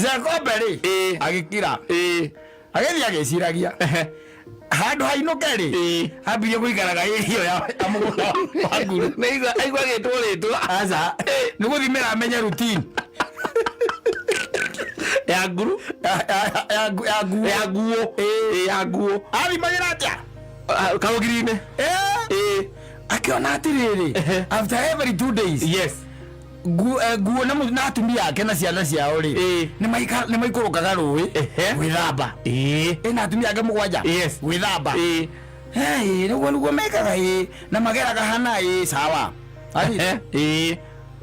kombe ri agikira agethi agiciragia handu hainoke ri ambirie guikaraga irio ya mugunda wa nguru aigua gitũrĩtwo aca nĩ gũthimĩra amenye routine ya nguru ya nguo athimagĩra atĩa kaũgiri-inĩ akiona atiriri after every 2 days yes nguo na atumia yake na ciana ciao ri nĩ maikũrũkaga rũĩ gwĩthamba na atumia yake mũgwanja gwĩthamba nĩguo mekaga na mageraga hana sawa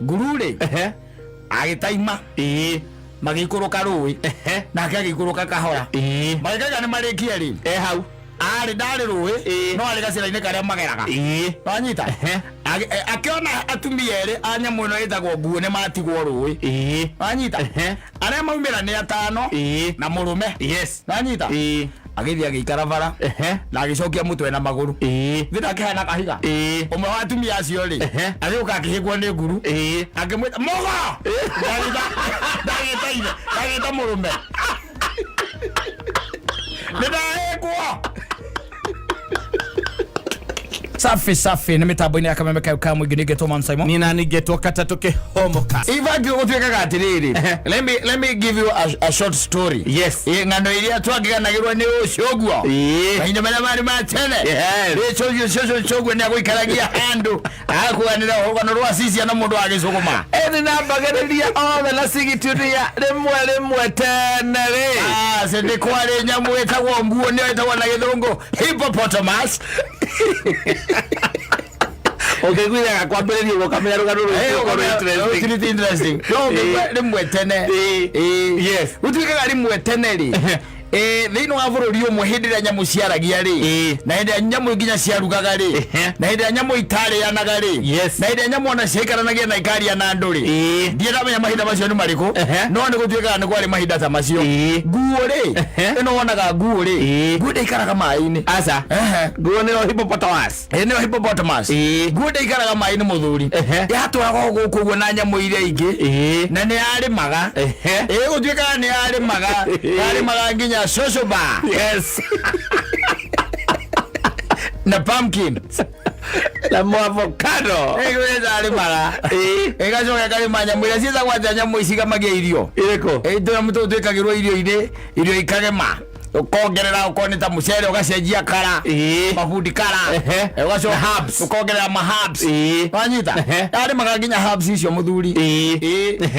nguru ri agĩtaima magĩikũrũka rũĩ nake agĩikũrũka kahora magĩkaga nĩ marĩkia ri hau ari ndari rũĩ no ari gacĩra-inĩ karĩa mageraga wanyita akiona atumia erĩ a nyamũ ĩno ĩtagwo nguo nĩ matigwo rũĩ wanyita arĩa maumĩra nĩ atano na mũrũme wanyita agĩthiĩ agĩikara bara na agĩcokia mũtwe na magũrũ thĩna akĩhana kahiga ũmwe wa atumia acio rĩ agĩũka akĩhĩngwo nĩ nguru akĩmwĩta mũgo ndagĩta mũrũme nĩndahĩngwo safi nĩ mitambo-inĩ ya kameme kau ka mũingĩ nĩngetwo Man Simon nina nĩngetwo Katato Kĩhomoka iva ngĩgũtuĩkaga atĩrĩrĩ let me give you a short story ng'ano iria twangĩganagĩrwo nĩ ũcũguo mahinda marĩa marĩ ma tene ũcũguo nĩ agũikaragia handũ agakũganĩra rũgano rwa cicia na mũndũ agĩcũgũma nĩ nambagĩrĩria othe na cigituria rĩmwe tene rĩ nĩ kwarĩ nyamũ ĩtagwo nguo nĩyo ĩtagwo na gĩthũngũ hippopotamus ũkĩiguaga kwambĩrĩria ũkamenya rũgano rũrũ interesting rĩmwe tene gũtuĩkaga rĩmwe tene rĩ thĩinĩ wa bũrũri ũmwe hĩndĩ ĩrĩa nyamũ ciaragia rĩ na hĩndĩ ĩrĩa nyamũ nginya ciarugaga rĩ na hĩndĩ ĩrĩa nyamũ itarĩanaga rĩ na hĩndĩ ĩrĩa nyamũ ona ciaikaranagia na ikaria na andũ rĩ ndiĩramenya mahinda macio nĩ marĩkũ no nĩ gũtuĩkaga nĩ kwarĩ mahinda ta macio nguo rĩ ĩno wonaga nguo rĩ nguo ndĩikaraga maĩ-inĩ aca nguo nĩyo hippopotamus nĩyo hippopotamus nguo ndĩikaraga maĩ-inĩ mũthuri yatũraga gũkũ ũguo na nyamũ iria ingĩ na nĩ yarĩmaga gũtuĩkaga nĩ yarĩmaga nginya Shoshoba na pumpkin na avocado arĩmaga ĩgacoka karĩma nyamũ iria ciĩtagwo nyamũ ici igamagia irio twĩkagĩrwo irio ikagema ukongerera ukoni ta mucere ugacenjia kara mabundi kara ugacoka herbs ukongerera ma herbs wanyita ari magaginya herbs icio muthuri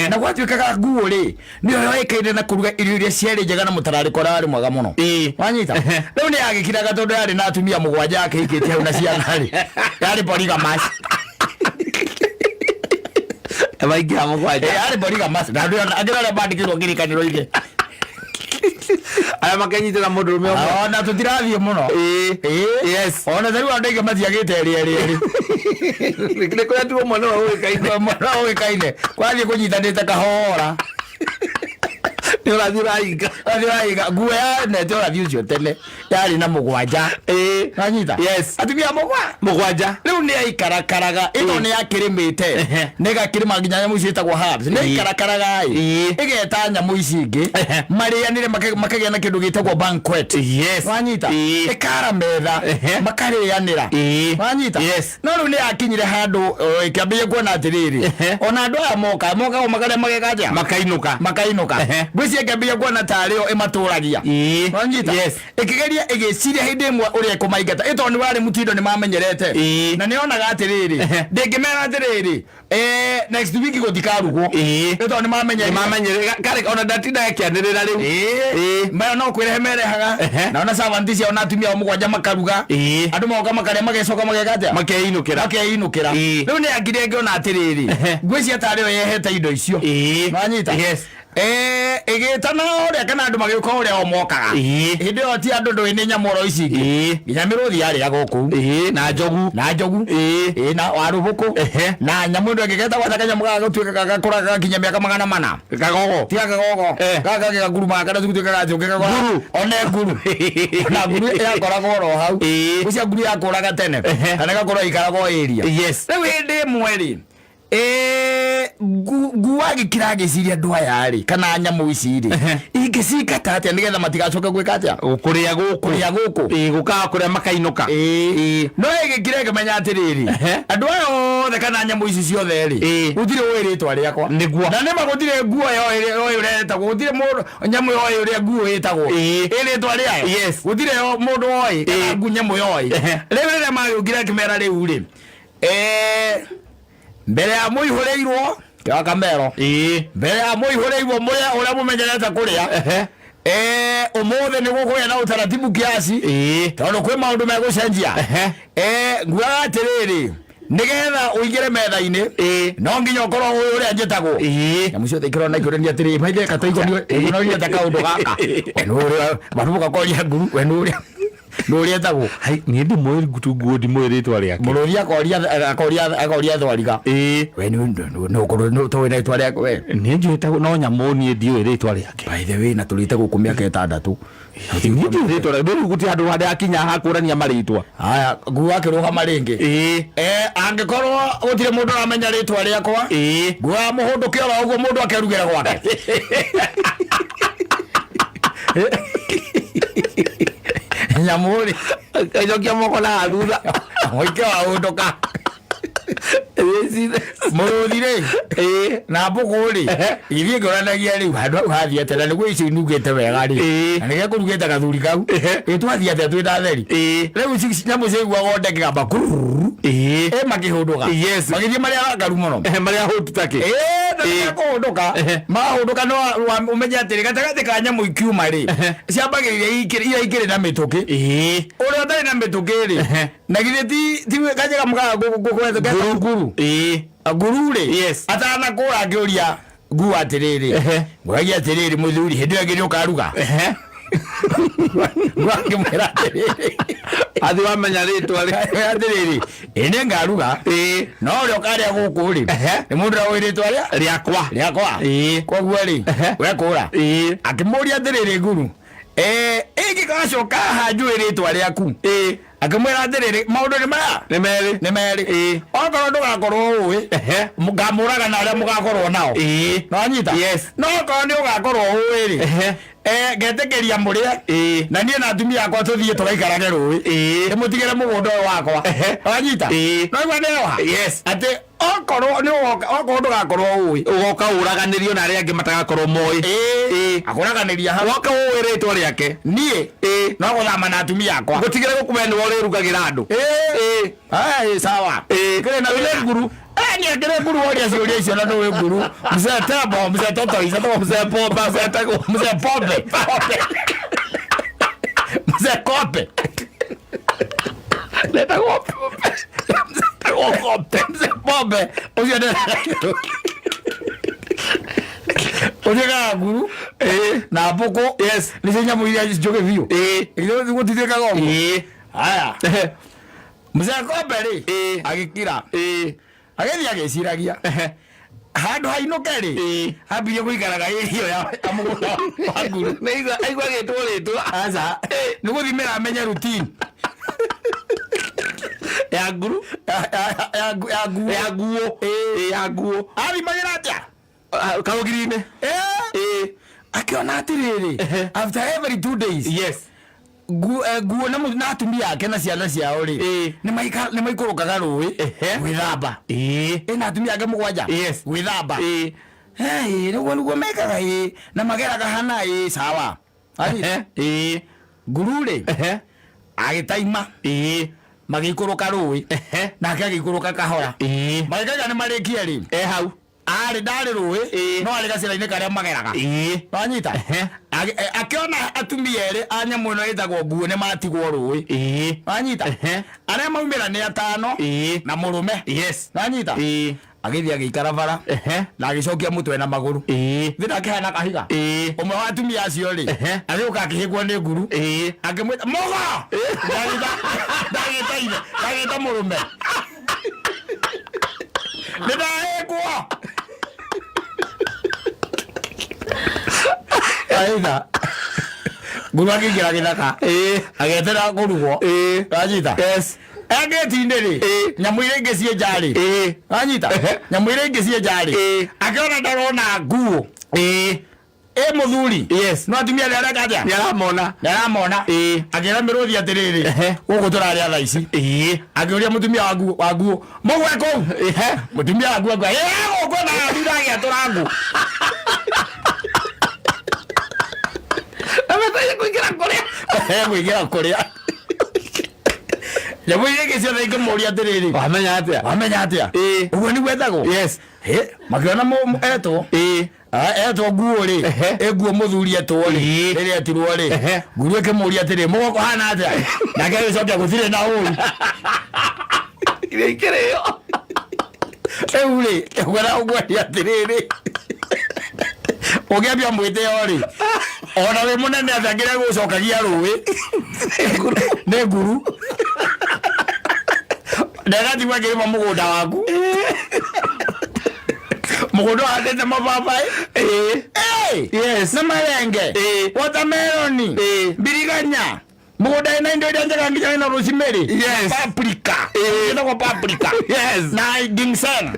na gwatuikaga nguo ri ni yo ikaire na kuruga irio iria ciari njega na mutarariko rari mwega muno wanyita riu ni agikiraga tondu yari na atumia mugwanja yake ikite hau na ciana ri yari polygamous abaingi amugwanja yari polygamous na ndio agirara bandikirwo ngirikaniro ige aya makanyitira mũndũrũme ũmwe ona tũtirathiĩ mũno yes ona thari wa ndege matiagĩte rĩerĩ nĩ kũrĩa tu ũmwe no ũĩkaine kwathiĩ kũnyitanĩte kahora nĩ ũrathiĩ ũrahinga nguo ya nete ũrathiĩ ũcio tene yarĩ na mũgwanja nanyita atumia mũgwanja rĩu nĩ yaikarakaraga ĩno nĩ yakĩrĩmĩte nĩ ĩgakĩrĩma nginya nyamũ ici ĩtagwo herbs nĩ ikarakaraga ĩgeta nyamũ ici ingĩ marĩanĩre makagĩa na kĩndũ gĩtagwo banquet wanyita ĩkara metha makarĩanĩra wanyita no rĩu nĩ yakinyire handũ ĩkĩambĩrĩria kuona atĩrĩrĩ ona andũ aya mokaga makarĩa mageka makainũka gwĩcia ĩkĩambĩrĩria kuona tarĩo ĩmatũragia wanyita ĩkĩgeria ĩgĩciria hĩndĩ ĩmwe ũrĩa ĩkũmaingata ĩtondũ nĩ warĩ mutindo nĩ mamenyerete na nĩ onaga atĩrĩrĩ ndĩngĩmera atĩrĩrĩ next week gũtikarugwo ĩtondũ nĩ mamenyerete karĩ ona ndatinda akĩanĩrĩra rĩu mayo no kwĩrehe merehaga na ona servant cio na atumia ao mũgwanja makaruga andũ moka makarĩa magecoka mageka atĩa makeinũkĩra rĩu nĩ akire ngĩona atĩrĩrĩ ngwĩcia tarĩo yehete indo icio wanyita ĩgĩtana ũrĩa kana andũ magĩũka ũrĩa o mokaga hĩndĩ ĩyo ti andũ ndũĩ nĩ nyamũro ici ingĩ nginya mĩrũthi yarĩaga kũu na njogu na warũbũkũ na nyamũ ĩno ĩngĩgeta gwata kanyamũ gaka gũtuĩka gakũraga gakinya mĩaka 400 kagogo tiga kagogo gaka gaguruma kana gũtuĩkaga atĩ ũngĩkagora one nguru na nguru yakoragwo oro hau gũcia nguru yakũraga tene kana gakorwo ikaragwo area rĩu hĩndĩ ĩmwe rĩ ngua gikira giciria andå aya rä kana nyamå ici rä ingĩcingata atia nĩgetha matigacoke gwĩka atia kũrĩa gũkũ gũkaga kũrĩa makainũka no ĩgĩkire ngĩmenya atĩrĩrĩ andũ aya othe kana nyamũ ici ciothe rĩ gũtirĩ ũĩ rĩtwa rĩakwa nĩguo na nĩma gũtirĩ nguo yo ũrĩa ĩtagwo gũtirĩ mũndũ nyamũ yo ũrĩa nguo ĩtagwo rĩtwa rĩayo gũtirĩ mũndũ oĩ kana nyamũ yoĩ rĩu rĩrĩa magĩũkire kĩmera rĩu rĩ mbere ya mũihũrĩirwo kĩa kamero mbere ya mũihũrĩirwo ũrĩa mũmenyerete kũrĩa ũmũthĩ nĩ gũkũgĩa na ũtaratibu kiasi tondũ kwĩ maũndũ megũcenjia nguaga atĩrĩrĩ nĩgetha ũingĩre metha-inĩ no nginya ũkorwo ũĩ ũrĩa njĩtagwo nyamũ ciothe ikĩrona ikĩũrania atĩrĩrĩ maithe kataigũnoiete kaũndũ gaka marũka koria nguru we nĩ ũrĩa etagwo niĩ ndĩmũĩ nguo ndĩmũĩ rĩtwa rĩake mũrũthi akoria thwariga we tũĩ na rĩtwa rĩake we niĩ njũĩtagwo no nyamũ niĩ ndiũĩ rĩtwa rĩake by the way na tũrĩte gũkũ mĩaka 6 niĩ ndiũĩ rĩtwa rĩake rĩu gũtirĩ handũ harĩa akinya hakũrania marĩtwa haya nguo akĩrũgama rĩngĩ angĩkorwo gũtirĩ mũndũ aramenya rĩtwa rĩakwa nguo ya mũhũndũ kĩora ũguo mũndũ akerugĩra gwake nyamũrĩ aicokia moko na thutha mũike wa ũndũka mũrũthi rĩ na mbũkũ rĩ ithiĩ ngĩoranagia rĩu handũ hau hathiĩte na nĩguo icio inugĩte wega rĩ na nĩgĩa kũrugĩte gathuri kau twathiĩte twĩ na theri rĩu nyamũ ciaiguaga ndeke gamba makĩhũndũka magĩthiĩ marĩa arakaru mũno marĩa hũtu take kũhũndũka mahũndũka no ũmenye atĩrĩ gatagatĩ ka nyamũ ikiuma rĩ ciambagĩrĩria iria ikĩrĩ na mĩtũkĩ ũrĩa ũtarĩ na mĩtũkĩ rĩ na githĩ ti kajega mũkaga nguru rĩ atanakũra ngĩũria nguo atĩrĩrĩ ngũragia atĩrĩrĩ mũthuri hĩndĩ ĩyo ĩngĩ nĩ ũkaruga ngĩmwĩra atĩrĩrĩ athi wamenya rĩtwa atĩrĩrĩ nĩ ngaruga no ũrĩa ũkarĩa gũkũ rĩ nĩ mũndũ ũrĩa ũĩ rĩtwa rĩakwa koguo rĩ wekũra akĩmũria atĩrĩrĩ nguru ĩngĩgacoka haha njũĩ rĩtwa rĩaku akĩmwĩra atĩrĩrĩ maũndũ nĩ merĩ okorwo ndũgakorwo ũĩ ngamũraga na arĩa mũgakorwo nao nonyita no okorwo nĩ ũgakorwo ũĩ rĩ ngetĩkĩria mũrĩe na niĩ na atumia akwa tũthiĩ tũgaikarage rũĩ ndĩmũtigĩre mũgũnda ũyũ wakwa wanyita noigua nĩoha atĩ okorwo ndũgakorwo ũĩ ũgoka ũraganĩrio na arĩa angĩ matagakorwo moĩ akũraganĩria hau woka ũĩ rĩtwa rĩake niĩ no gũthama na atumia akwa gũtigĩre gũkũmenya nĩwe ũrĩrugagĩra andũ sawa kĩrĩ na wĩra nguru ni ngire nguru woria ciũria icio na ndũĩ nguru mzee Tembo mzee Totoisa no mzee Pomba mzee Pombe mzee Kope leta Kope mzee Pombe ucio nĩ ũthiĩkaga nguru na mbũkũ nĩcio nyamũ iria njũgĩ biũ gũtithĩkaga ũguo haya mzee Kope rĩ agĩkira agĩthiĩ agĩciragia handũ hainũke rĩ ambirie gũikaraga ĩrio ya mũgũnda wa nguru aigua gĩtwo rĩtwa aca nĩ gũthimĩra amenye routine ya nguru ya nguo athimagĩra atĩa kaũgiri-inĩ akĩona atĩrĩrĩ after every 2 days nguo na atumia ake na ciana ciao rĩ nĩ maikũrũkaga rũĩ gwĩthamba na atumia ake mũgwanja gwĩthamba nĩguo mekaga na mageraga hana sawa nguru rĩ agĩtaima magĩikũrũka rũĩ nake agĩikũrũka kahora magĩkaga nĩ marĩkie rĩ hau arĩ ndarĩ rũĩ no arĩ gacĩra-inĩ karĩa mageraga wanyita akĩona atumia erĩ a nyamũ ĩno ĩtagwo nguo nĩ matigwo rũĩ wanyita arĩa maumĩra nĩ 5 na mũrũme wanyita agĩthiĩ agĩikara bara na agĩcokia mũtwe na magũrũ thĩna akĩhana kahiga ũmwe wa atumia acio rĩ agĩũka akĩhĩngwo nĩ nguru akĩmwĩta moga ndagĩta mũrũme nĩ ndahĩngwo aitha nguru akĩingĩra gĩthaka agĩetera kũrugwo wanyita agetinde ri nyamu ile ngesie jari anyita nyamu ile ngesie jari akiona ndarona nguo muthuri yes no atumia ria rakaja nyaramona agira miruthi atiriri ugu turari atha ici agiuria mutumia wa nguo mugwe ku mutumia wa nguo ugu na ndiragia turangu ametaye kuingira kuria nyamu ile ngesie thai ngomuria atiriri wamenya atia uguo ni gwetagwo yes magiona etwo etwo nguo ri nguo muthuri etwo ri riria etirwo ri nguo ikimuria atiri mugoko hana atia nake gicokia gutire na uru ile ikirio ri gwera ugwari atiriri ugiambia mwite ori ona we munene athangira gucokagia ruwi ne nguru ndagati gwakirima mugunda waku mugunda handete mababai yes na marenge watermelon biriganya mugunda ina indo iria njega nginya ina rosemary paprika ina paprika na ginseng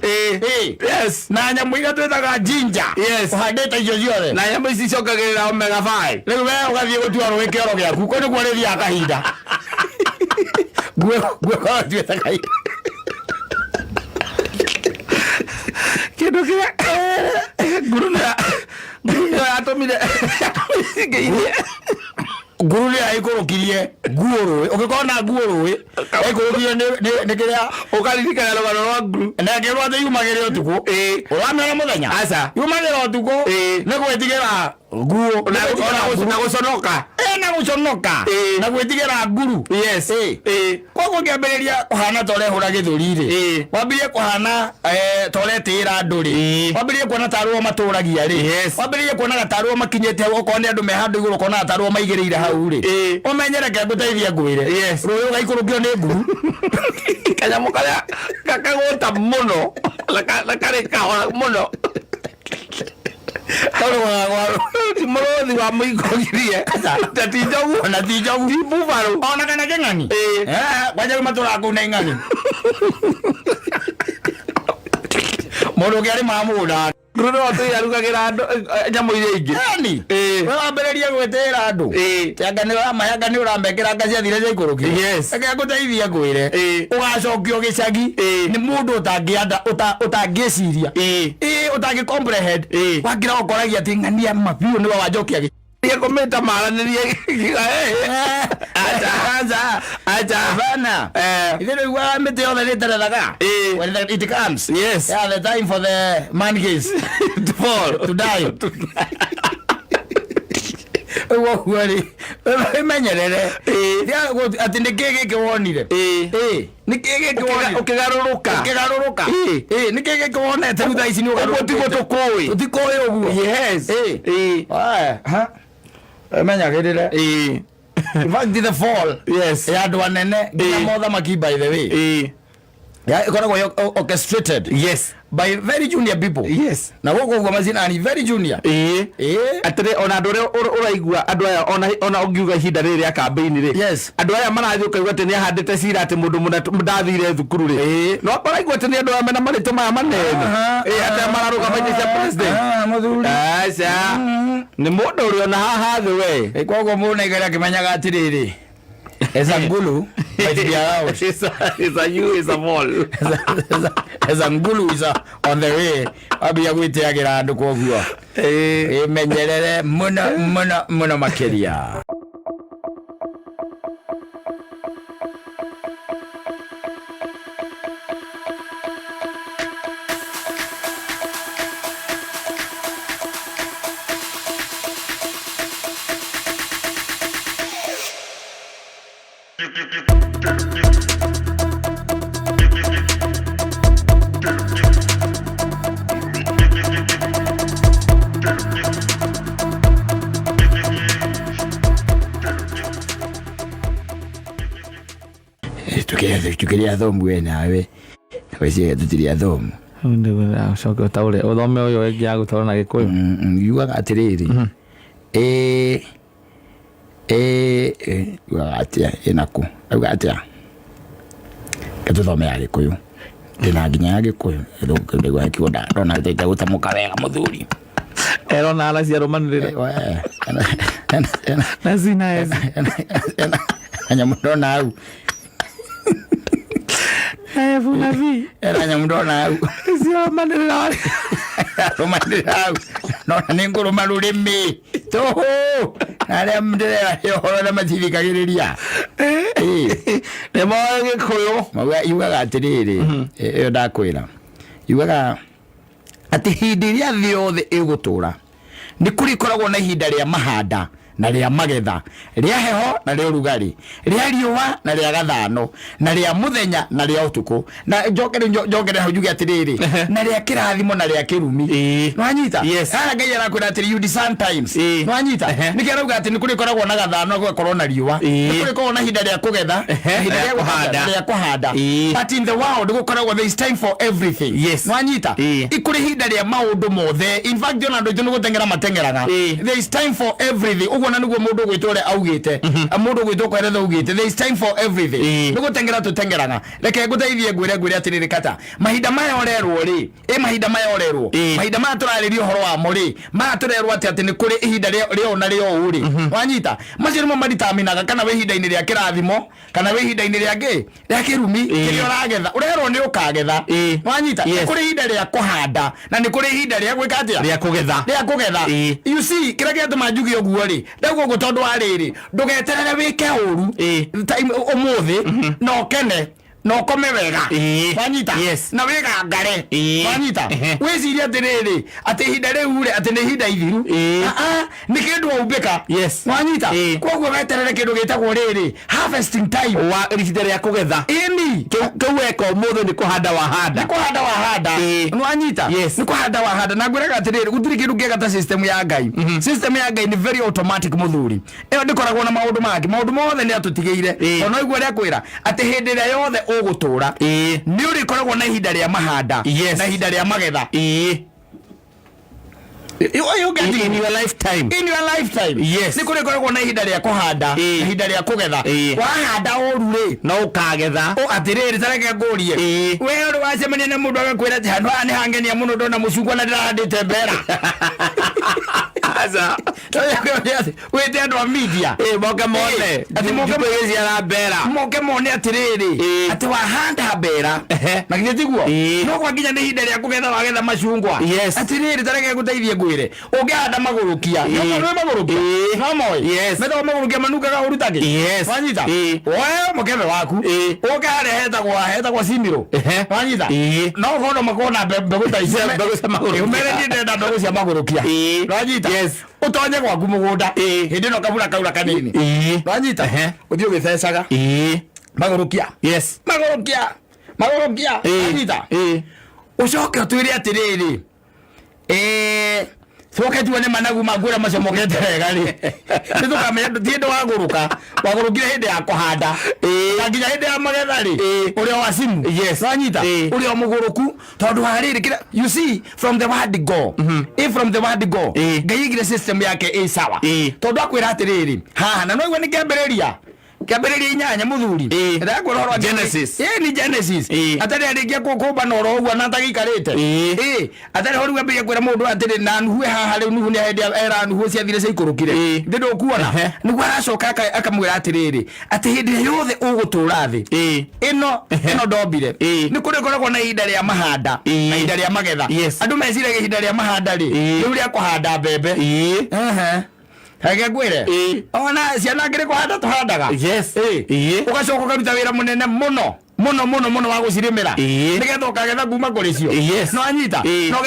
yes na nyamu iria twetaga ginger uhandete icio ciothe na nyamu ici congagirira omega 5 riu we ugathie gutua rũĩ kĩoro gĩaku ko nĩ kuo rĩthiaga kahinda guo twetaga kindu kia nguru atomire nguru ni aikurukirie nguo rũĩ ũngĩkona nguo rũĩ aikurukirie nĩ kĩrĩa ũkaririkana rũgano rwa nguru na kĩrĩa atĩ yumagĩre ũtukũ ũramĩona mũthenya yumagĩra ũtukũ nĩ gwĩtigĩra nguo na guconoka na gwĩtigĩra nguru koguo ngĩambĩrĩria kũhana ta ũrĩa hũra gĩthũri-rĩ wambĩrĩrie kũhana ta ũrĩa tĩĩra andũ rĩ wambĩrĩrie kuona ta arũo matũragia rĩ wambĩrĩrie kuona ta arũo makinyĩte hau okorwo nĩ andũ me handũ igũrũ ũkona ta arũo maigĩrĩire hau rĩ ũmenyereke ngũteithie ngwĩre rũĩ ũgaikũrũkio nĩ nguru kanyamũ karĩa gakagũta mũno na karĩ kahora mũno muruthi wa muigogirie tatijogu na tijogu bufaru ona kana kengani waje matura ku na ingani mundu giari mamuda Bruno tu yarugagira nyamu iria ingi yani we wambĩrĩrie gwĩtĩĩra andũ yanga nĩ ũrambekera ngacia thire cia ikuruki eke ngũteithie ngwĩre ũgacokio gĩcagi nĩ mũndũ ũtangĩciria ũtangĩ comprehend wagira ũkoragia atĩ ng'ania mabiũ nĩwe wanjokia kometa maranĩria acha bana ithe rĩu mĩtĩ yothe nĩĩterethaga when it comes the time for the monkeys to fall to die woguo-rĩ menyerere atĩ nĩkĩ gĩkĩ wonire nĩkĩ gĩkĩ wonire ũkĩgarũrũka nĩkĩ gĩkĩ wonete rĩu thaa ici nĩ ũgarũrũkĩte tiguo tũtikũĩ ũguo menyagĩrĩre in fact the fall ya andũ anene nginya mothamaki by the way ikoragwo orchestrated by very junior people na gũkũ ũguo macinani very junior atĩrĩ ona andũ ũrĩa ũraigua andũ aya ona ũngiuga ihinda rĩrĩ rĩa kambĩini rĩ andũ aya marathiĩ ũkaigua atĩ nĩ ahandĩte cira atĩ mũndũ ndathire thukuru rĩ no ũraigua atĩ nĩ andũ aya mena marĩtwa maya manene atĩ mararũgama indo cia president aca nĩ mũndũ ũrĩ ona haha thĩ we koguo mũndũ naigĩrĩra akĩmenyaga atĩrĩrĩ Ezangulu might be around. Ezangulu is on the way. Abia gwĩtĩagĩra andũ koguo. Menyerere mũno makĩria. Tukiria thomu we nawe wese tutiria thomu ndio shoka taule uthome uyo wengi agutwara na gikuyu yugaga atiriri yugaga atia inaku yugaga atia Ketuthome ya Gikuyu ndina nginya ya Gikuyu ndego ya kionda ndona tete gutamuka wega muthuri erona ala cia romanirire na zina ezi anyamundona au vuna vi anyamundona au cia romanirira au nona ninguru marurimi toho aria mndera yohoro na mathirikagiriria nemo Gikuyu mawa yugaga atiriri iyo ndakwira yugaga ati hindi iria thĩ yothe ĩgũtũra nĩ kũrĩkoragwo na ihinda rĩa mahanda na rĩa magetha, rĩa heho na rĩa ũrugarĩ, rĩa riũa na rĩa gathano, na rĩa mũthenya na rĩa ũtukũ, na njokere hau njuge atĩrĩrĩ na rĩa kĩrathimo na rĩa kĩrumi. Nwanyita haha Ngai arakwĩra atĩrĩ you decide times. Nwanyita nĩkĩo arauga atĩ nĩ kũrĩkoragwo na gathano gũgakorwo na riũa, nĩ kũrĩkoragwo na ihinda rĩa kũgetha, ihinda rĩa kũhanda, but in the world gũkoragwo there is time for everything. Nwanyita ikũrĩ ihinda rĩa maũndũ mothe. In fact ona andũ aitũ nĩ gũteng'era mateng'eraga. There is time for everything. Na niguo mundu gwitwo ure augite mundu gwitwo kweretha augite there is time for everything. Nugo tengera tutengeraga reke nguteithie ngwire atiriri kata mahinda maya orerwo ri mahinda maya orerwo mahinda maya turaririo horo wa muri maya turerwo ati ni kuri ihinda rio na rio uri wanyita macio mo maritaminaga kana we ihinda-ini ria kirathimo kana we ihinda-ini ria ngi ria kirumi kirio ragetha urerwo ni ukagetha wanyita kuri ihinda ria kuhanda na ni kuri ihinda ria gwika atia ria kugetha you see kira giatuma njugi oguo ri ndaugo gutondu ariri ndugeterere wike uru time umuthi no kene no kome wega wanyita na wega ngare wanyita weciria atiriri ati ihinda riu ri ati ni ihinda ithiru ni kindu umbika wanyita koguo weterere kindu gitagwo riri harvesting time wa ihinda ria kugetha kiweka umuthi ni kuhanda wahanda wanyita ni kuhanda wahanda na ngwiraga atiriri gutiri kindu kiega ta system ya Ngai. System ya Ngai ni very automatic muthuri iyo ndikoragwo na maundu mangĩ maundu mothe ni atutigeire ona igwe ria kwira ati hindi ria yothe ugutura ni urikoragwo na ihinda ria mahanda na ihinda ria magetha you get in your lifetime ni kurikoragwo na ihinda ria kuhanda ihinda ria kugetha wahanda urure no ukagetha atiriri tareke ngurie we uri wacemania na mundu agakwira ati handu ni hangenia muno ndona mucungwa na ndirahandite mbera aza wete andu a media moke mone ati moke mwezi ara mbera moke mone atiriri ati wahanda mbera na githiguo no kwa nginya ni ihinda ria kugetha wagetha macungwa atiriri tareke guteithie ngwire ungihanda magurukia no magurukia no moy medo magurukia manukaga urutage wanyita wewe mukebe waku ukare heta simiro wanyita no gono makona mbegu ta icio mbegu cia magurukia umere ndenda mbegu cia magurukia wanyita utonye gwaku mugunda hindi no kabura kaura kanini wanyita uthio githecaga magurukia magurukia wanyita ucoke utwire atiriri soke tuone managu magura macio mokete wega ri nitukamenya ndiendo wagurukire hindi ya kuhanda nginya hindi ya magetha ri urio wa simu wanyita urio muguruku tondu hariri kira you see from the word go from the word go ngaigire system yake sawa tondu akwira atiriri haha na no igwe ni kiambiriria inyanya muthuri ndakwa horo Genesis ni Genesis atari arikia kukumba no ro ugwa na tagikarite atari horo gambia kwira mundu atiri na nuhe haha ri nuhu ni hedi era nuhu cia thire cia ikurukire ndindo kuona nugu aracoka akamwira atiriri ati hindi yothe ugutura thi ino ndombire ni kuri koragwo na ihinda ria mahanda na ihinda ria magetha andu meciraga ihinda ria mahanda ri riu ria kuhanda mbembe hage gwire ona ciana ngire kuhanda tuhandaga ugacoka ukaruta wira munene muno wa gucirimira nigetha ukagetha kuma kuri cio no anyita no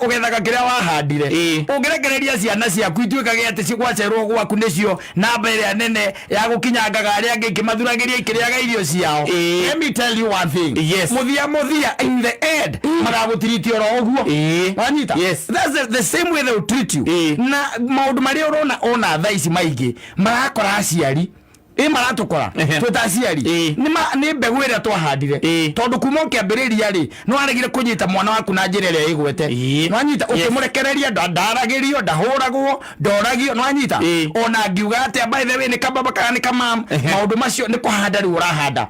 ugethaga kiria wahandire ungirekereria ciana ciaku ituikage ati cigwacerwo gwaku nicio namba iria nene ya gukinyangaga aria angi kimathuragiria ikiriaga irio ciao. Let me tell you one thing, muthia in the end magagutiritia oro oguo anyita that's the same way they will treat you na maundu maria urona ona thaa ici maingi marakora aciari maratukora twetaciari ni mbegu ira twahandire tondu kuma kiambiriria ri no aregire kunyita mwana waku na njira ria igwete no anyita ukimurekereria ndaragirio ndahuragwo ndoragio no anyita ona ngiuga ati by the way ni kababa kana ni kamam maundu macio ni kuhanda ri urahanda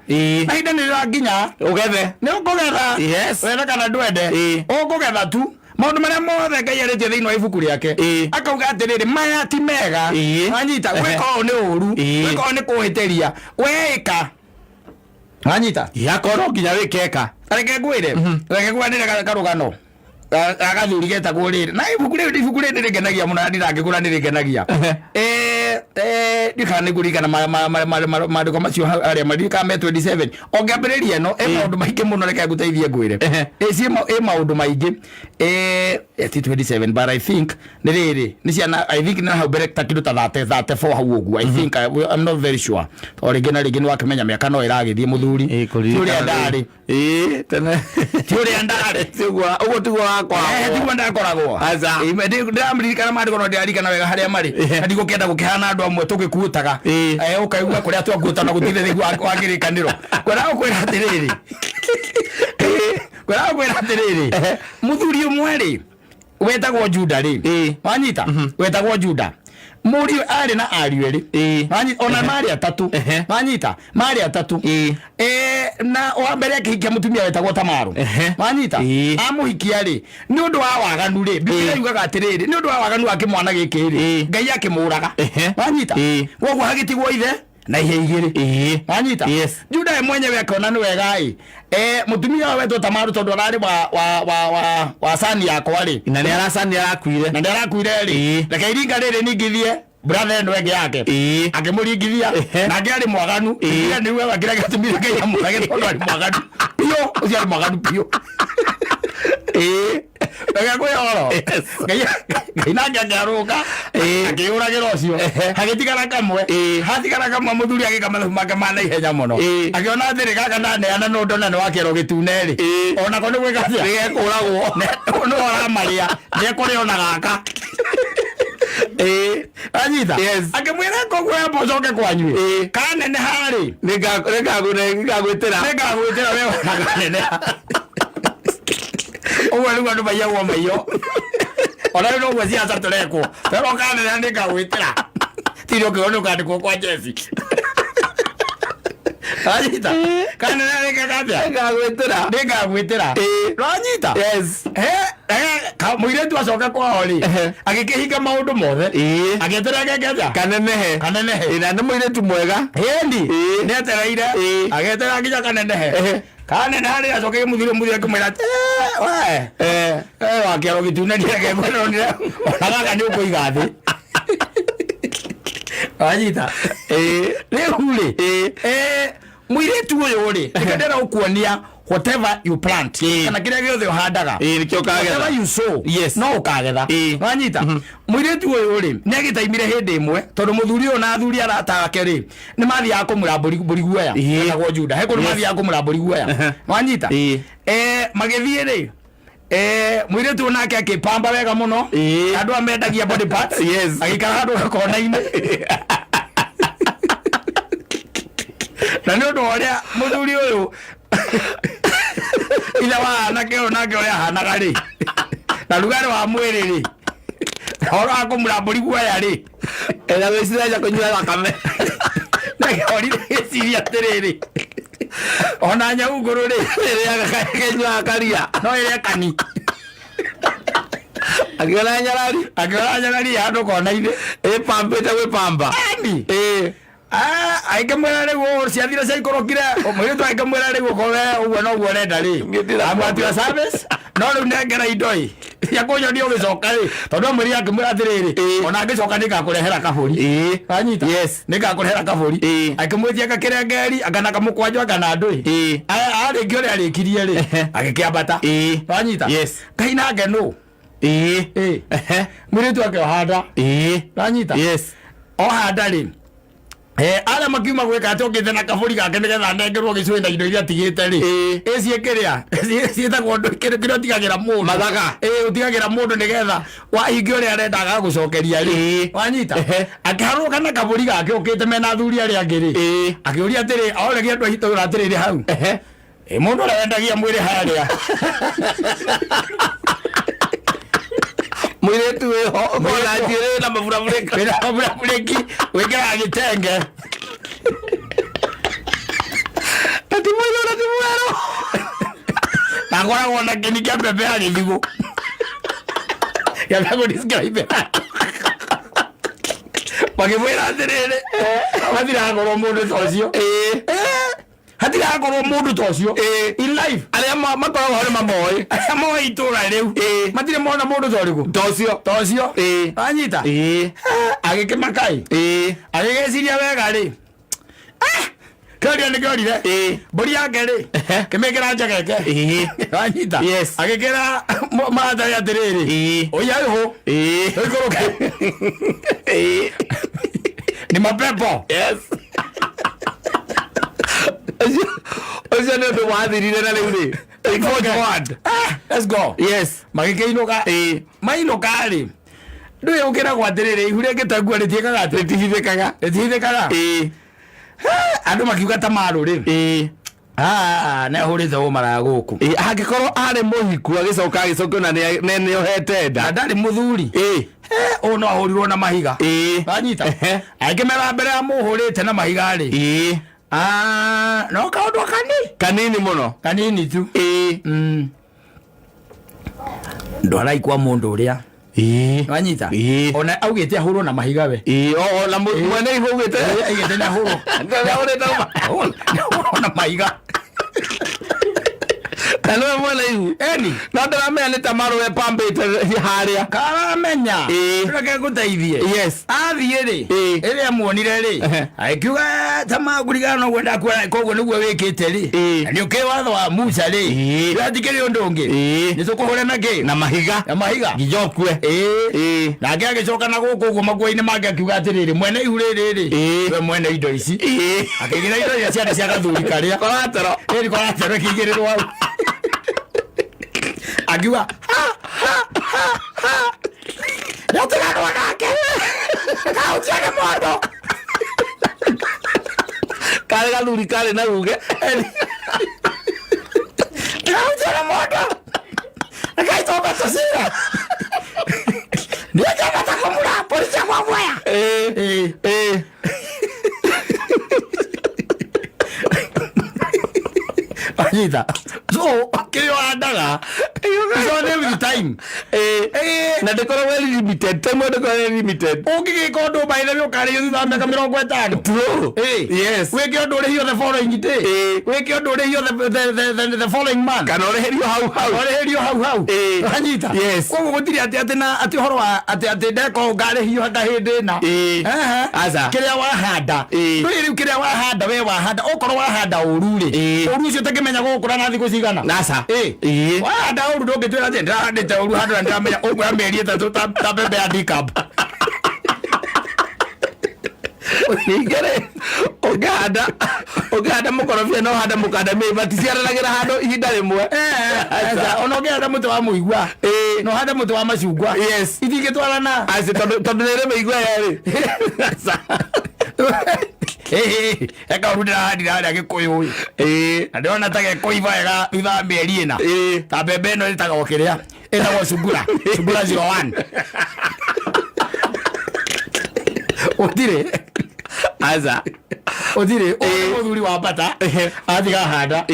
na hinda ni nginya ugethe ni ukugetha wena kana ndwende ukugetha tu maundu maria mothe Ngai arĩtie thĩinĩ wa ibuku rĩake akauga atĩrĩrĩ maya ti mega anyita gwĩka ũũ nĩ ũru gwĩka ũũ nĩ kũhĩtĩria weka anyita yakorwo nginya wĩkeka reke ngwĩre karũgano agathuri getagwo rĩrĩ na ibuku rĩrĩ nĩrĩngenagia mũno na ndirangĩkũra nĩrĩngenagia ndikana nĩngũririkana maandĩko macio arĩa maririkana me 27 ongĩambĩrĩria ĩno maũndũ maingĩ mũno reke ngũteithie ngwĩre maũndũ maingĩ ti 27 but I think nĩ rĩrĩ nĩ ciana I think nĩ hau mbere ta kĩndũ ta 34 hau ũguo I think I'm not very sure o rĩngĩ na rĩngĩ nĩwakĩmenya mĩaka no ĩragĩthiĩ mũthuri ti ũrĩa ndarĩ ti ũrĩa ndarĩ ũguo tiguo wakwa tiguo ndakoragwo ndĩramririkana maandĩko no ndĩraririkana wega harĩa marĩ na ndigũkĩenda gũkĩhana andũ amwe tũgĩkuutaga ũkaigua kũrĩa twakuutana gũtirĩ thĩinĩ wa kĩrĩkanĩro kwenda gũkwĩra atĩrĩrĩ mũthuri ũmwe rĩ wetagwo Juda rĩ wanyita wetagwo Juda mũriũ arĩ na ariũ erĩ ona marĩ atatũ wanyita marĩ atatũ na wa mbere akĩhikia mũtumia wetagwo Tamaru wanyita amũhikia rĩ nĩ ũndũ wa waganu rĩ Biblia yugaga atĩrĩrĩ nĩ ũndũ wa waganu wa kĩmwana gĩkĩ rĩ Ngai akĩmũraga wanyita koguo hagĩtigwo ithe na ihe igĩrĩ wanyita Juda ye mwenyewe akaona nĩ wega mũtumia wa wetwo Tamaru tondũ ararĩ wa sani yakwa rĩ na nĩ arasani arakuire rĩ reke iringa rĩrĩ ningithie brother eno enge yake akĩmũringithia nake arĩ mwaganu nĩ wewe kĩrĩa gĩtũmire Ngai amũrage tondũ arĩ mwaganu piũ ũcio arĩ mwaganu piũ reke kwĩhoro Ngai nake akĩarũka akĩũragĩra ũcio hagĩtigara kamwe mũthuri agĩka mathabu make ma naihenya mũno akĩona atĩrĩ gaka ndaneana no ndona nĩ wa kĩero gĩtune rĩ onako nĩ gwĩka atĩa nĩgekũragwo nĩ oramarĩa nĩekũrĩa ona gaka anyita akĩmwĩra koguo mbocoke kwanyu kanene harĩ nĩngagwĩtĩra we ona kanene ũguo nĩguo andũ maiyagwo maiyo ona rĩu noguo ciaca tũrekwo pero kanene nĩngagwĩtĩra tiri ũkĩona ũkandĩkwo kwa Jesse anyita kanene nĩngagwĩtĩra rwanyita mũirĩtu acoke kwao rĩ agĩkĩhinga maũndũ mothe agĩeterera gekeja kanenehe na nĩ mũirĩtu mwega hĩndi nĩetereire agĩeterera nginya kanenehe harĩ acoke mũthuri akĩmwĩra we wa kĩero gĩtune ndĩrekegwĩronire ona gaka nĩ ũkũiga thĩ wanyita rĩu rĩ mũirĩtu ũyũ rĩ ndĩrenda gũkuonia whatever you plant kana kĩrĩa gĩothe ũhandaga whatever you sow no ũkagetha wanyita mũirĩtu ũyũ rĩ nĩagĩtaimire hĩndĩ ĩmwe tondũ mũthuri ũyũ na athuri arata ake rĩ nĩ mathiaga kũmũra mbũri guoya etagwo Juda he kũndũ mathiaga kũmũra mbũri guoya wanyita magĩthiĩ rĩ mũirĩtu ũyũ nake akĩpamba wega mũno andũ amendagia body parts agĩikara handũ gakona-inĩ na nĩ ũndũ ũrĩa mũthuri ũyũ ithe wa anake ũyũ nake ũrĩa ahanaga rĩ na rugarĩ wa mwĩrĩ rĩ ũhoro wa kũmũra mbũri guoya rĩ na wĩciragia kũnyua thakame naorire gĩciria atĩrĩrĩ ona nyau ngũrũ rĩ kenyuaga karia no ĩrĩa kani akĩona nyarari handũ kona-inĩ ĩpambĩte gwĩpamba aikĩmwĩra rĩu ciathire ciaikũrũkire mũirĩtu aikĩmwĩra rĩu ũkorwo ũguo noguo ũrenda rĩ amwatua service no rĩu nengera indo cia kũnyonia ũgĩcoka rĩ tondũ amwĩrire akĩmwĩra atĩrĩrĩ ona angĩcoka nĩngakũrehera kabũri wanyita nĩngakũrehera kabũri akĩmwĩtia gakĩrengeri akana kamũkwanjũ akana ndũĩ arĩkia ũrĩa arĩkirie rĩ agĩkĩambata wanyita Ngai nake nũ mũirĩtu akĩohanda wanyita ohanda rĩ ala makiuma gweka atokete na kaburi gake nigetha nengerwo gicwe na indo iria tigite ri cikiria cietagwo ndu kiro tigagira mundu mathaga utigagira mundu nigetha wahingi uria arendaga gucokeria ri wanyita akiharuka na kaburi gake ukite mena thuri aria angiri akiuria atiri auregi andu ahitura atiri hau mundu arendagia mwiri haria mwire tu ho mona njire na mavurafureki wekera gitenge Tatimuero Nagora wona kini kia pepe ali digo ya bago diskira ibe Pakimwira atirire Hatira ngoro mundu tocio Hatira ngoro mundu tocio in life aria makoragwo hari mamoi aria moi itura riu matire mona mundu tocio anyita agikemakai agigeciria wega ri Kari ni gari re bori yake ri kimekera njageke anyita agikera maada ya tiriri oya ho ikoroka ni mapepo Oja no do wathirire na riu ri let's go magikeinoga mainoga ri ndu yukira gwatirire ihure ngitagua ritiekaga ritihithikaga andu makiuga ta maru ri na hurite o maraguku angikorwo ari muhiku agicoka na ne ohete nda ndari muthuri no ahurirwo na mahiga anyita angimera mbere ya muhurite na mahiga ri no kaundu kanini muno kanini tu ndwaraikwa mundu uria wanyita ona augite ahurwo na mahiga we na mwene igugite igite na ahurwo na mahiga Hello mwana ihu no ndaramenya ni tamaro we pambite haria karamenya reke guteithie athie ri iri amuonire ri akiuga tamaguriga no gwenda kwara koguo niguo wikite ri ni uke watho wa Musa ri atikiri undu ungi ni tukuhura na mahiga gijokwe na agicoka na guku magwa-ini make akiuga atiriri mwene ihu riri we mwene indo ici akigira indo iria ciarĩ cia gathuri karia koratero kigirirwo Agiwa Yotigano gake Kauchage modo Kale gathuri kale na uge Kauchage modo Akaitoka tosira Nika batakomura polisi kwa mwaya Anita so kile wandaga so every time na dekora well limited time dekora limited ungigiko ndo baile byo kare yo thamba ka 50 true yes we kyo ndo hiyo the following day we kyo ndo hiyo the following month kana ore herio how Anita yes kwa gutiri ati na ati horo ati ndeko ngare hiyo hata hindi na aza kile wahanda ndo kile wahanda we wahanda okoro wahanda ururi urucio tekemenya gukura na thiku cigana nasa wahanda uru ndongitwira ati ndahandite uru handu na ndamenya ukura meri etatu ta bebe ya dicap Igere ogada mukorofia no handa mukanda me baticiaranagira hando ihinda rimwe onogera mutu wa muigwa no handa mutu wa macungwa yes itingitwarana ase tondu nere meigwa yari eka urudira hadi agikuyu ndona tage kuiva ega itha meri ina ta bebe no itaga okiria ina go sugura 01 Odire aza odire oduri wa bata athiga handa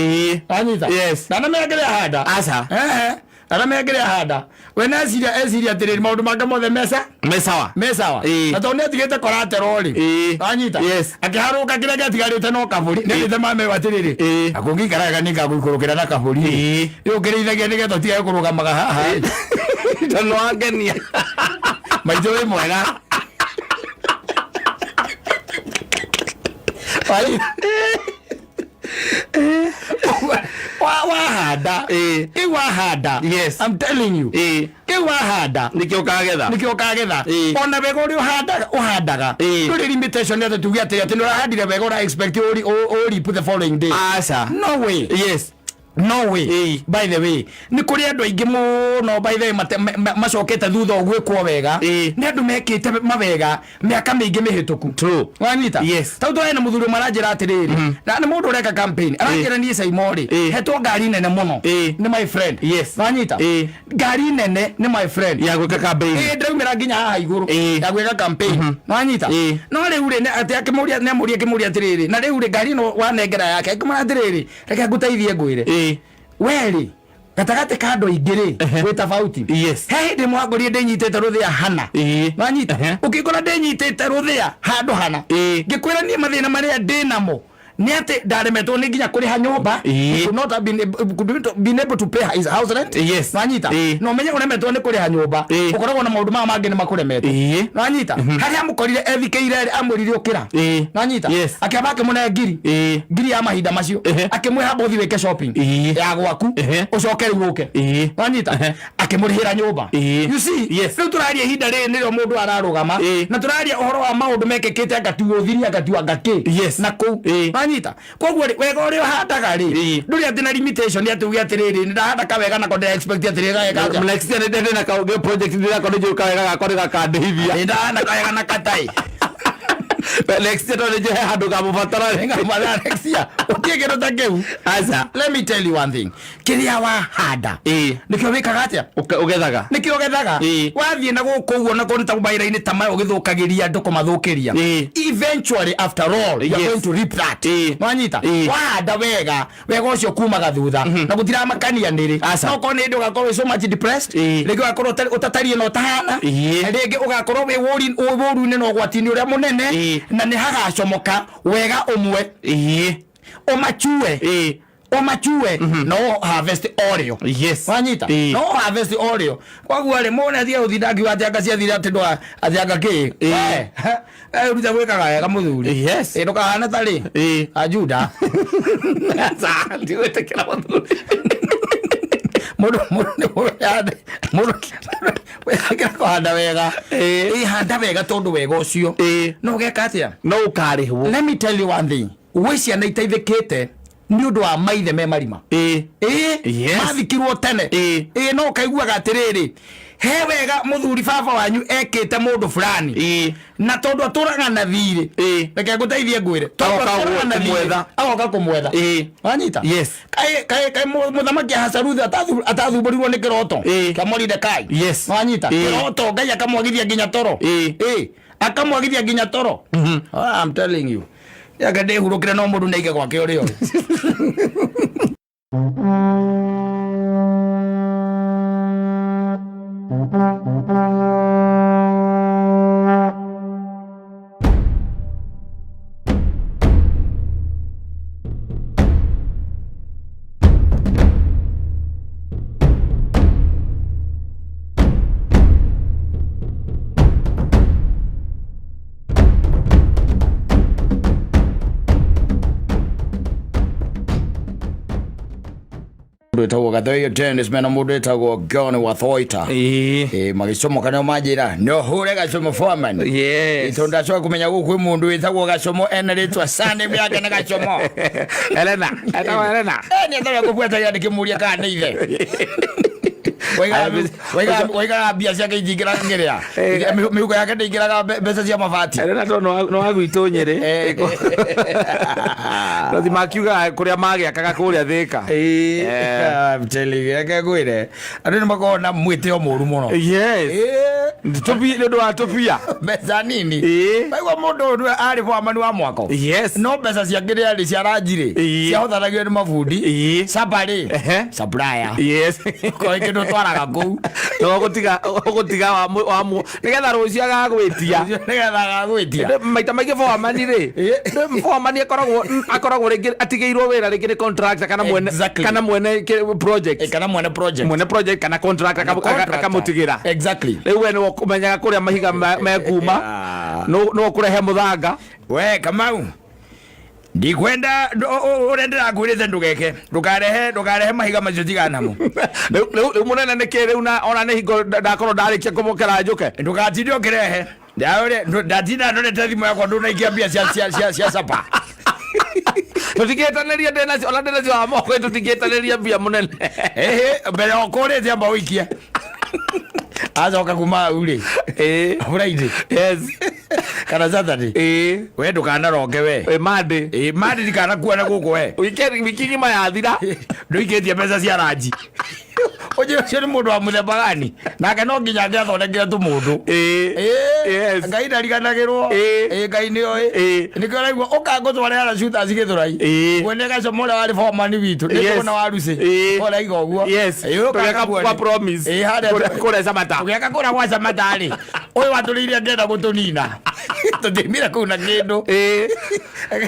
anyita yes na megeria handa asa na megeria handa wena esiria atiriri maundu make mothe mesawa na tondu atigite koratero ri anyita yes akiharuka kire gatigarite no kaburi nigite mame watiriri akungikaraga ninga guikurukira na kaburi yo kirithagia nigetho tiga kurugamaga haha tono angenia maitho we mwega wahanda yes I'm telling you riu wahanda nikio kagetha ona wega uri uhandaga nduri limitation ya tuge ati ndurahandire wega ura expect uri put the following day asa no way yes no way by the way ni kuri andu aingi muno by the way macokete thutha ogwikwo wega ni andu mekite mawega miaka mingi mihituku true wanyita yes tau twae na muthuri maranjira atiriri na ni mundu ureka campaign aranjira ni Saimori hetwo ngari nene muno ni my friend yes wanyita ngari nene ni my friend ya gwika campaign ndaumira nginya haha iguru ya gwika campaign wanyita no riu ri ati akimuria ne amuria kimuria atiriri na riu ri ngari no wanengera yake akimara atiriri reke nguteithie ngwire weri gatagate kando igire we tofauti yes he ndi mwagorie ndinyitete ruthia hana wanyita ukikora ndinyitete ruthia handu hana ngikwira ni mathina maria ndinamo ni ati ndaremetwo ni nginya kuri ha nyumba could not have been able to pay his house rent yes wanyita no menye uremetwo ni kuri ha nyumba ukoragwo na maundu mangi ni makuremete wanyita haria mukorire ethikeire amurire ukira wanyita akiabake muna ngiri ya mahinda macio akimwe habo thi weke shopping ya gwaku ucoke riuke wanyita akimurihira nyumba you see riu turaria hinda ri nirio mundu ararugama na turaria uhoro wa maundu mekekete agatuo thiria agatuo ngaki na ku wanyita koguo wega uri handaga ri nduri ati na limitation ya tuge atiriri ndahanda kawega na konde expect atiriri ga next year ndende na kauge project ndira konde ju kawega ga konde ga kandehithia ndahanda kawega na katai next year ndende handu ga mubatara nga mara next year utiege ndo takeu asa let me tell you one thing kiria wa handa nikio wikaga atia ugethaga nikio ugethaga wathie na gukuguo na konta kubaira-ini tamayo ugithukagiria nduko mathukiria eventually after all you are going to reap that wanyita wahanda wega ucio kumaga thutha na gutira makania ndiri no kone ndu gakorwo so much depressed rege gakorwo utatarie no tahana rege ugakorwo we woru ni no gwatini uria munene na ni hagacomoka wega umwe omachue no harvest oreo yes wanyita no harvest oreo kwaguo ri mona thia uthindagi wa tianga cia thira tindwa athianga ki ruta gwikaga wega muthuri yes ndukahana tari ajuda sa ndiwete kila muthuri mundu wega kuhanda wega handa wega tondu wega ucio no geka atia no ukarihwo let me tell you one thing wiciana iteithikite ni undu wa maithe me marima mathikirwo tene no kaiguaga atiriri he wega muthuri baba wanyu ekite mundu fulani na tondu aturaga na thiri reke nguteithie ngwire agoka kumwetha wanyita kai muthamaki Hasaruthu atathumbũrirwo ni kiroto kia Mordekai wanyita kiroto Ngai akamwagithia nginya toro akamwagithia nginya toro I'm telling you yaga ndihurukire no mundu neige gwake uri uri etagwo Gathoi tennis mena mundu etagwo John Wathoita magicomo kana majira no hure gacomo foreman itonda cyo kumenya gukwe mundu etagwo gacomo ena ritwa sane byake na gacomo Elena ni ndara kufuata ya nikimuria kana ithe waiga bia ciake ingira ngiria miuko yake ndingira mbeca cia mabati Elena to no agwito nyiri Rothi makiuga kuria magiakaga kuria thika mteli yake gwire andu ni makona mwiteo muru muno tupi ndo atupia mbeca nini baigwa mundu ari foreman wa mwako no mbeca cia ngiria ri cia ranjire cia hothanagio ni mafundi sabari supplier ko ikindo twaraga kou no gutiga wa mu nigetha rucio agagwitia maita maingi foreman ri foreman akoragwo ringi atigeirwo wira ringi ni contractor kana mwene project kana contractor akamutigira riu we no kumenyaga kuria mahiga mekuma no kurehe muthanga we Kamau ndikwenda urendera ngwirite ndukarehe mahiga macio tigana mo riu munene nikiri ona ni hingo ndakorwo ndarikia kumukera njuke ndukatinde ukirehe ndatinda ndonete thimu yakwa ndunaikia mbia cia sapa tutigitaniria ndenacio ona ndenacio wa moko tutigitaniria mbia munene mbere okurite amba wikie azoka kuma uri Friday yes kana Saturday we ndukanaroke we Monday ndikana kuona guku we wiki ngima yathira nduikitie mbeca cia ranji oje cio ni mundu wa muthemba gani nake no nginya ngiathondekire tu mundu yes ngai ndariganagirwo ngai ni oi nikio raigua ukangutwara ara shooters githurai wene gaco mole wari foreman witu ndikona waruci ora igo guo yes tugeka kwa promise kure Samata tugeka kura kwa Samata ri oy waturiire ngenda gutunina tutimira kuna kindu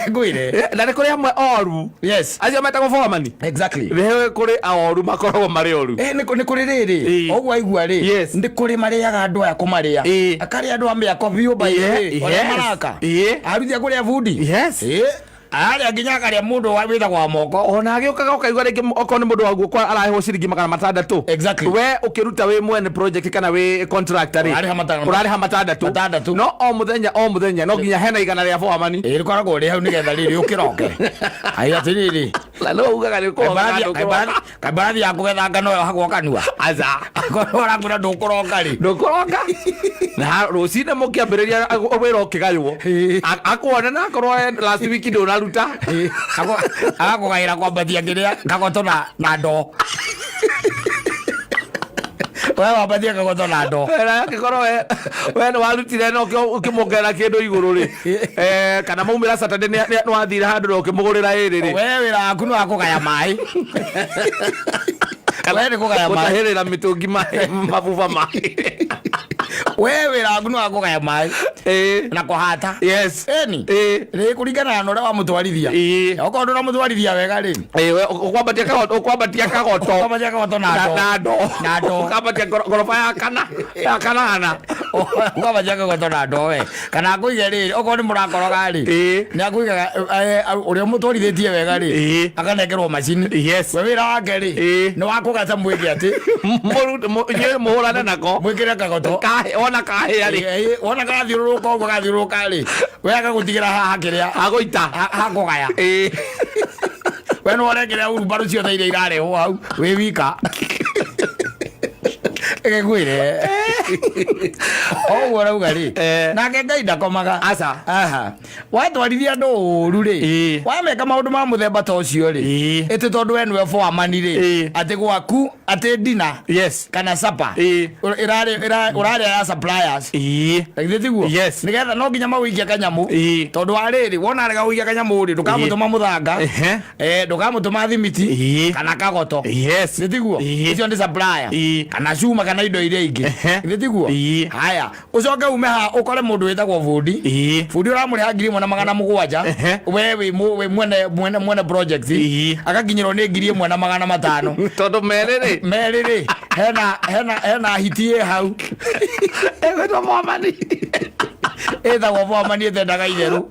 ngwire na kuri amwe oru yes acio metagwo foreman exactly wewe kuri aoru makoragwo mari oru ni kuri riri ogwo aigua ri ndi kuri mariaga andu aya kumaria akari andu amya kobiu bai ora maraka aruthia kuri afudi yes ari nginya kari mundu wa witha kwa moko ona agiukaga ukaigua ringi oko ni mundu waguo kwa araheho ciringi 600 exactly we ukiruta we mwene project kana we contractor ri urari ha 600 no o muthenya no nginya hena igana ria foreman rikoragwo ri hau nigetha riri ukiroke aiga tiriri la no ugaga ri ko kabarathi ya kugetha ngano yo hagwo kanua aza akora ngura ndukuroka ri na rucine mukiambiriria wira ukigaywo akwona na akorwo last week ndo ruta agakugaira kwambatia ngiria kagoto na ndo wewe wabatia kagoto na ndo akikorwo we ni warutire no ukimongera kindu iguru ri kana maumira Saturday ni wathira handu no ukimugurira iri ri wewe wira waku ni wakugaya mai wewe ni kugaya mai utahirira mitungi mabuba mai wewe wira waku ni wakugaya mai na kuhata yes ri kuringana na ura wa mutwarithia okorwo na mutwarithia wega ri ukwambatia kagoto na ndo ukambatia gorofa ya kanana ukambatia kagoto na ndo we kana kuige ri okorwo ni murakoroga ri ni akuigaga uria mutwarithitie wega ri akanekerwo macini yes we wira wake ri ni wakugata mwiki ati muhurane nako mwikire kagoto ona kahia ri ona gathiururuka uguo gathiururuka ri we agagutigira haha kiria agoita hakugaya we no orekerea urumbaru ciothe iria irarehwo hau wi wika egegwire oguo rauga ri nake ngai ndakomaga aca watwarithia andu uru ri wameka maundu ma muthemba ta ucio ri iti tondu we niwe foreman ri ati gwaku ati dina kana sapa urari ya suppliers tiguo nigetha no nginya mawikia kanyamu tondu wariri wona rega wikia kanyamu ri ndukamutuma muthanga ndukamutuma thimiti kana kagoto tiguo icio ndi supplier kana cuma kana indo iria ingi tiguo haya ucoke ume ha ukore mundu witagwo fundi uramuriha 1,700 wewe mwene project akaginyirwo ni 1,500 tondu meriri hena hitie hau egwetwo foreman ethagwo foreman ethendaga itheru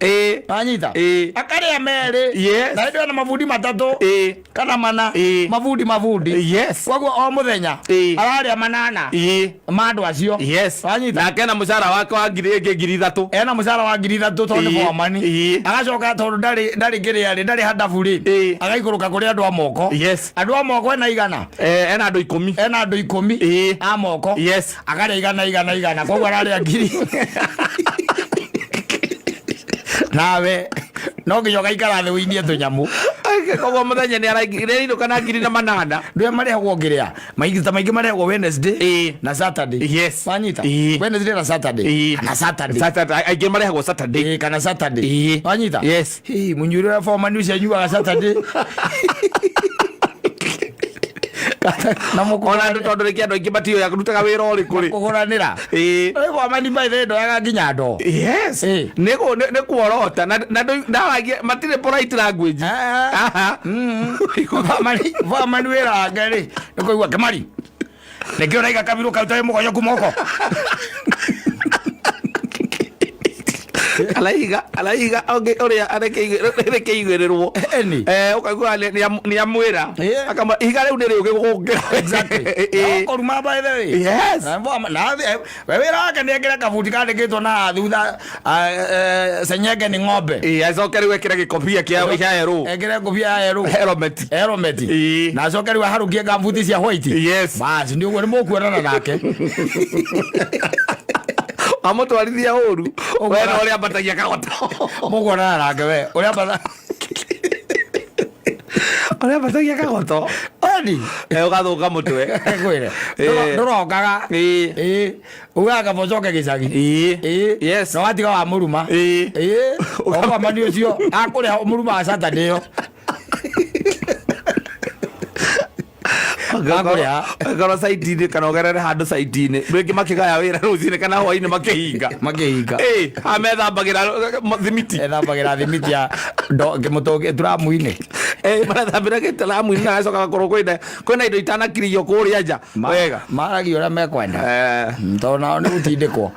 anyita akaria meri na indo na mabundi matatu kana mana mabundi koguo o muthenya araria manana mandu acio anyita na kena mucara wake wa 3,000 ena mucara wa 3,000 tondu foreman agacoka tondu ndari ngiria ndari hadabu ri agaikuruka kuri andu a moko andu a moko ena igana ena andu 10 a moko akaria igana koguo araria 1,000 nawe no nginya gaikara thi winie tunyamu koguo muthenya ni araigire kana 8,000 ndwe marehagwo ngiria maigita maingi marehagwo Wednesday na Saturday wanyita Wednesday na Saturday na Saturday aingi marehagwo Saturday kana Saturday wanyita munyuri wa foreman ucio anyuaga Saturday na mukona ndo tondu riki andu aingi matio ya kurutaga wira uri kuri kuguranira foreman by the ndo yaga nginya ndo ne kuorota na ndawagia matire polite language foreman wira ngari nikuigua kemari nikio raiga kabiru kautaye mugoyo kumoko alaiga oria areke igwererwo ukaigua ni amwira akama ihiga riu ni riuge gukira exactly koruma by the way yes na wewe raka ndekera kabuti kandikitwo na thutha senyege ni ng'ombe acokeri wekira gikobia kia yero ekire ngobia ya yero helmet na acokeri wa harukie gambuti cia white yes basi ndio ngwe mukuonana nake amotwarithia huru wewe na uria batagia kagoto mukuonana nake we uria batagia kagoto ani ugathuka mutwe kwire ndorokaga ugaga bocoke gicagi yes no atiga wa muruma okwa mani ucio akuri muruma Saturday yo garo saitini kana ogerere handu saitini rwingi makigaya wira rucine kana hwaini makihinga amethambagira thimiti ya mutoke turamu-ini marathambira gitaramu-ini na acoka gakorwo kwina indo itanakirio kuria nja wega maragi uria mekwenda tona ni gutindikwo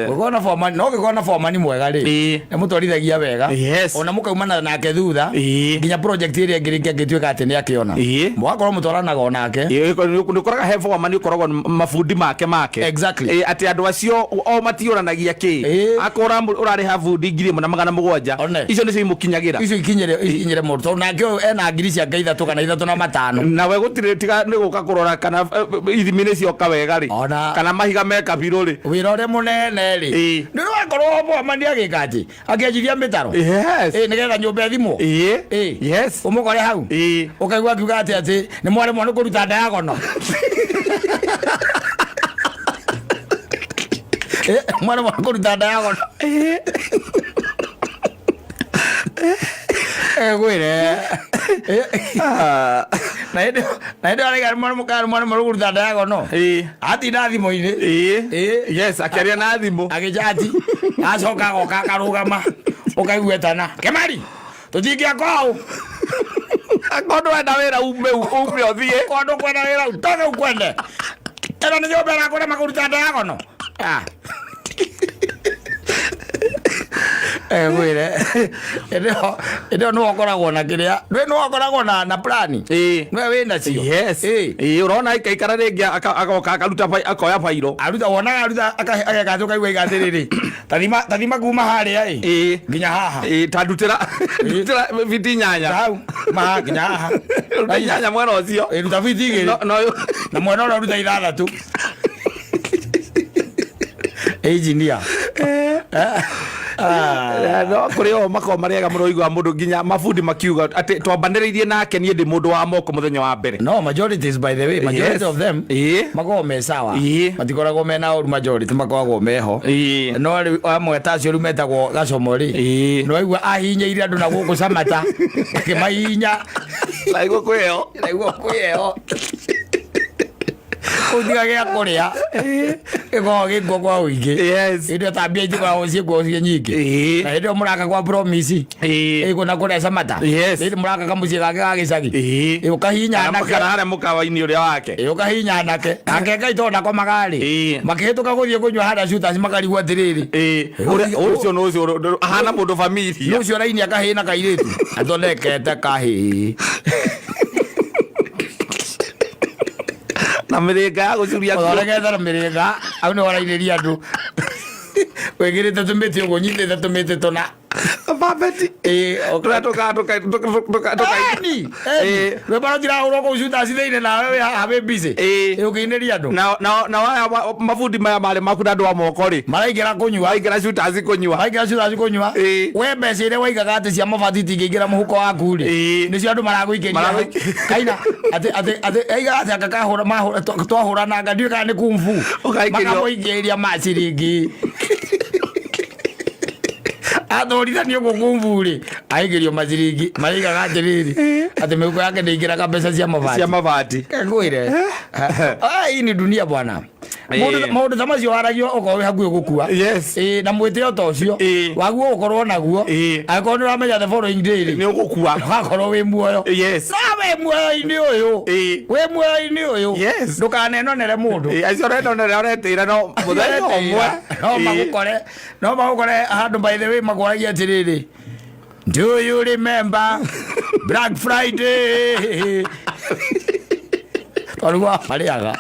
gukona formani no gikona formani mwega ri ni mutwarithagia wega ona mukaumana nake thutha nginya project iria ngirikia ngituika ati ni akiona mwakorwo mutwaranaga onake ni koraga he formani ukoragwo mafundi make exactly ati andu acio o matiuranagia ki akora urari ha fundi 1700 icio nicio imukinyagira icio ikinyire murto nake ena ngiri cia ngeitha kana ithatũ na matano na we gutire tiga ni guka kurora kana ithimine cio kawega ri kana mahiga meka biro ri wira ure munene ri ndio akorwo formani agikaje akiajithia mitaro yes nigetha nyumba thimo yes umukore hau ukaigua akiuga ati ni mware mwana kuruta diagonal mwana kuruta diagonal gwire na ndio arega mwana kuruta diagonal ati na thimo-ini yes akiaria na thimo agijati acoka goka karugama ukaigua tana Kemari tutingia kwao akondo enda wira ume othie kondo kwenda wira utoke ukwende ero ni nyumba yako na makuruta diagonal gwire ndio no okoragwo na kiria no okoragwo na plani no wina cio yes urona ikara ringi agoka akaruta akoya fairo aruta wona aruta akagatuka igwe igatiriri tathima kuma haria nginya haha tandutira viti nyanya hau ma nginya haha nyanya mwena ucio ruta viti igiri na mwena ora ruta ithathatu engineer no kuri o mako mariega muno igwa mundu nginya mafundi makiuga ati twambaniririe nake nie ndi mundu wa moko muthenya wa mbere no majorities by the way majority of them mako me sawa matikoragwo mena oru majority makoragwo meho no amwe tacio rumetagwo gacomori no igwa ahinyĩire andu na guku Samata akimahinya laigwo kweo uthiga gya kuria giko kwa uingi ndio tabia itiko ciĩkwo cie nyingĩ na ndio muraka kwa promise kuna kuria Samata ndio muraka kamucie gake ga gicagi ukahinya nake kana hare mukawa-ini uria wake ukahinya nake akeka itonda kwa magari makihituka guthie kunywa hada shooters makarigwa atiriri ucio no ucio ahana mundu familia ucio raini akahina kairitu athondekete kahi na miringa ya gucuria oregethera miringa au ni warainiria andu wegirite tumiti ugo nyithite tumiti tuna babeti we bara tira uro ko shuta citheine na we have busy ukiiniria andu na waya mafundi maya male makuda andu wa moko ri maraigira kunywa aigira shuta kunywa we mbecire waigaga ati cia mabati tingiingira muhuko waku ri nicio andu maraguikeria kaina ati aiga ati akakahura mahura twahura na ngandio kana ni kumfu makamuingiria maciringi athũrithanio gũkũmburi aingĩrio maciringi marigaga atĩrĩrĩ atĩ mĩhuko yake ndĩingĩraga mbeca cia mabati ngwĩre hii ni dunia bwana. Maũndũ ta macio waragio ũkorwo wĩ hakuhĩ gũkua na mwĩtĩo ta ũcio waguo ũkorwo naguo angĩkorwo nĩ ũramenya the following day nĩ ũgũkua ũgakorwo wĩ muoyo no wĩ muoyo-inĩ ũyũ wĩ muoyo-inĩ ũyũ ndũkanenonere mũndũ acio ũrenonere ũretĩra no mũthenya ũmwe no magũkore handũ by the way makwaragia atĩrĩrĩ do you remember Black Friday twarugwa marĩaga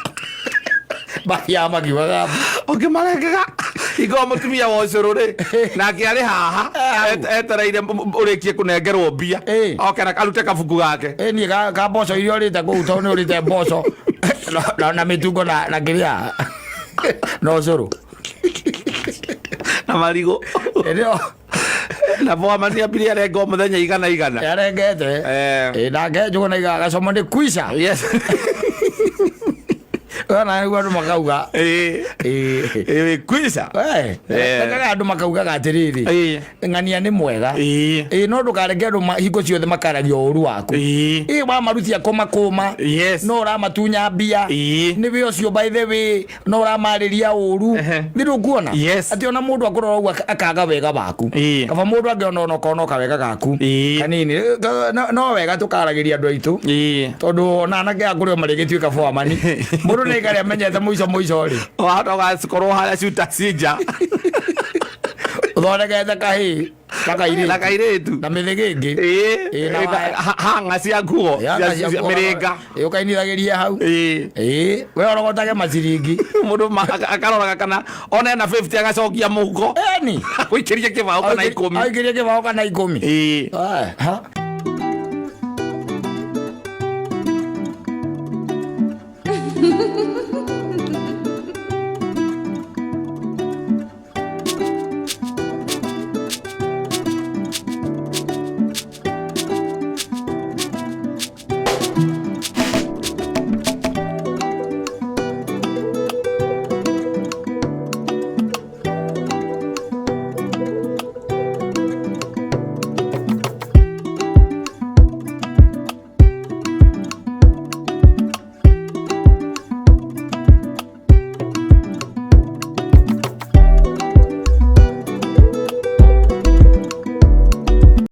bahia makiwaga ũkĩmarengaga igwa mũtumia wa ũcũrũ-rĩ nake arĩ haha etereire ũrĩkie kũnengerwo mbia oke na karute kabuku gake niĩ ka mboco iria ũrĩte kũu tondũ nĩ ũrĩte mboco na mĩtungo na kĩrĩa na ũcũrũ na marigũ na boamania mbiri arenga o mũthenya igana arengete nake njũgũ na igagacomo nĩ kuica na nĩguo andũ makauga kwisa ekaga andũ makaugaga atĩrĩrĩ ng'ania nĩ mwega no ndũkareke andũ hingo ciothe makaragia ũũru waku wamarutia kũmakũma no ũramatunya mbia nĩwe ũcio by the way no ũramarĩria ũũru nĩ ndũkuona atĩ ona mũndũ akorwo ũguo akaga wega waku kaba mũndũ angĩona onokona kawega gaku kanini no wega tũkaragĩria andũ aitũ tondũ ona anake akũrĩo marĩgĩtuĩka foamani mũndũ nĩ gari amenyete mũico rĩ ũgakorwo harĩa ciuta cinja ũthondekete kahĩ na kairĩtu na mĩthĩgĩngĩ hanga cia nguo mĩrĩnga ũkainithagĩria hau we orogotage maciringi mũndũ akaroraga kana ona ena 50 agacokia mũhuko gũikĩria kĩbao kana 10 aingĩrie kĩbao kana 10 Ha